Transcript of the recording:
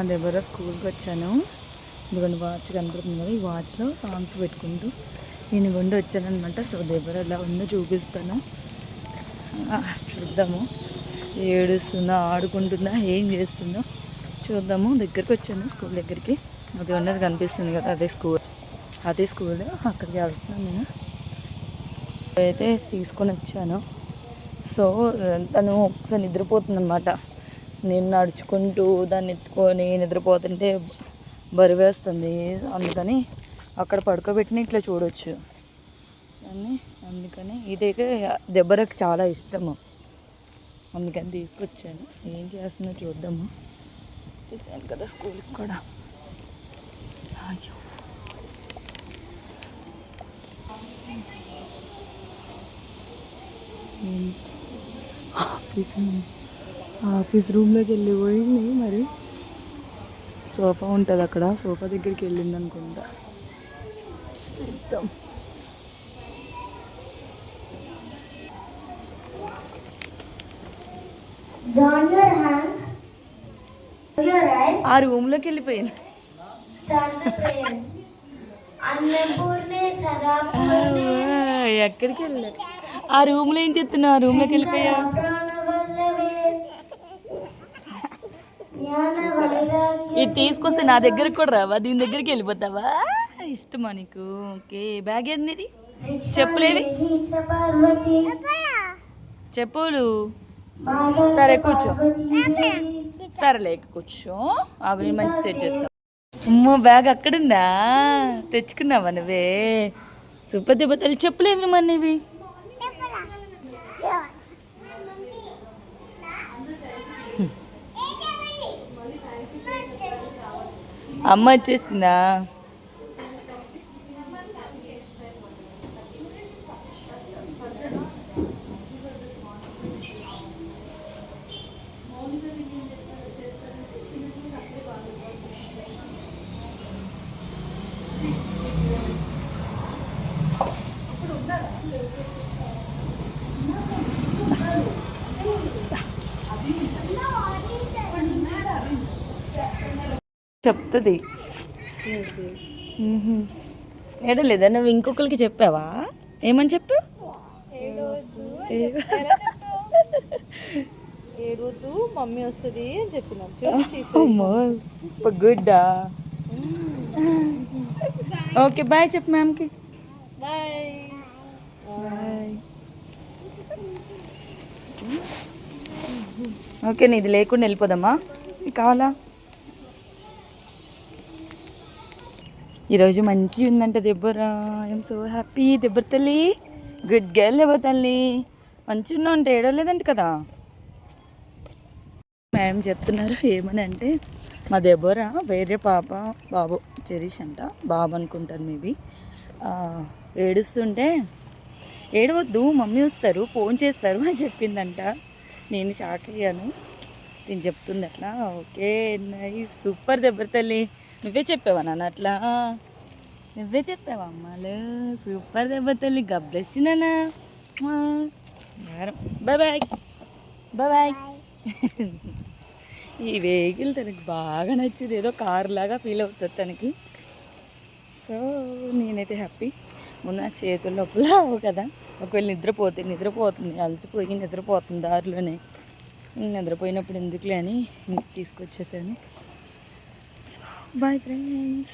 మా దగ్గర స్కూల్కి వచ్చాను. ఇదిగోండి వాచ్ కనపడుతుంది కదా, ఈ వాచ్లో సాంగ్స్ పెట్టుకుంటూ నేను గుండి వచ్చానమాట. సో దగ్గర ఎలా ఉందో చూపిస్తాను, చూద్దాము. ఏడుస్తుందా, ఆడుకుంటుందా, ఏం చేస్తుందో చూద్దాము. దగ్గరికి వచ్చాను, స్కూల్ దగ్గరికి. అది ఉన్నది కనిపిస్తుంది కదా, అదే స్కూల్. అక్కడికి వెళ్తున్నాను నేను. అయితే తీసుకొని వచ్చాను. సో తను ఒకసారి నిద్రపోతుంది అనమాట. నేను నడుచుకుంటూ దాన్ని ఎత్తుకొని నిద్రపోతుంటే బరువేస్తుంది. అందుకని అక్కడ పడుకోబెట్టిన ఇట్లా చూడవచ్చు అని. అందుకని ఇదైతే దెబ్బరకు చాలా ఇష్టము, అందుకని తీసుకొచ్చాను. ఏం చేస్తుందో చూద్దాము. చూసాను కదా స్కూల్కి కూడా. అయ్యో, ఆఫీస్ రూమ్లోకి వెళ్ళిపోయింది. మరి సోఫా ఉంటుంది అక్కడ, సోఫా దగ్గరికి వెళ్ళింది అనుకుంటా. చూద్దాం. ఆ రూమ్లోకి వెళ్ళిపోయింది. ఎక్కడికి వెళ్ళా? ఆ రూమ్లో ఏం చెప్తున్నా? ఆ రూమ్లోకి వెళ్ళిపోయా. ఇది తీసుకొస్తే నా దగ్గరకు కూడా రావా? దీని దగ్గరికి వెళ్ళిపోతావా? ఇష్టమా నీకు? ఓకే, బ్యాగ్ ఏంది ఇది? చెప్పులేవి? చెప్పులు. సరే కూర్చో. సరేలే కూర్చో. ఆగు, నేను మంచి సెట్ చేస్తా. అమ్మో, బ్యాగ్ అక్కడుందా? తెచ్చుకున్నావా నువ్వే? సూపర్ దెబ్బతలు. చెప్పులేవి మరి ఇవి? అమ్మ వచ్చేసిందా? చెప్తుంది. ఏడలేదా? నువ్వు ఇంకొకరికి చెప్పావా? ఏమని చెప్పు? ఏడవద్దు, మమ్మీ వస్తుంది అని చెప్పినాం. Super good. ఓకే, బాయ్ చెప్పు మ్యామ్కి. Bye bye. ఓకే, నీది లేకుండా వెళ్ళిపోదమ్మా. నీకు కావాలా? ఈరోజు మంచిగా ఉందంట దెబ్బరా. I'm so happy. దెబ్బ తల్లి గుడ్ గర్ల్. దెబ్బ తల్లి మంచిగా ఉంటే ఏడవలేదంట కదా. మేడం చెప్తున్నారు ఏమని అంటే, మా దెబ్బరా వేరే బాబు చెరీష్ అంట, బాబు అనుకుంటారు మేబీ. ఏడుస్తుంటే ఏడవద్దు, మమ్మీ వస్తారు, ఫోన్ చేస్తారు అని చెప్పిందంట. నేను షాక్ అయ్యాను. నేను చెప్తుంది అట్లా. ఓకే, నైస్, సూపర్ దెబ్బ తల్లి. నువ్వే చెప్పావా నాన్న? అట్లా నువ్వే చెప్పావా అమ్మాలు? సూపర్ దెబ్బ తల్లి. గబ్లెస్ నాన్న. Bye bye. బాయ్. ఈ వెహికల్ తనకి బాగా నచ్చింది. ఏదో కార్ లాగా ఫీల్ అవుతుంది తనకి. సో నేనైతే హ్యాపీ. ముందు నా చేతుల నొప్పులు అవు కదా. ఒకవేళ నిద్రపోతుంది, అలసిపోయి నిద్రపోతుంది దారిలోనే. నిద్రపోయినప్పుడు ఎందుకులే అని తీసుకొచ్చేసాను. So bye friends.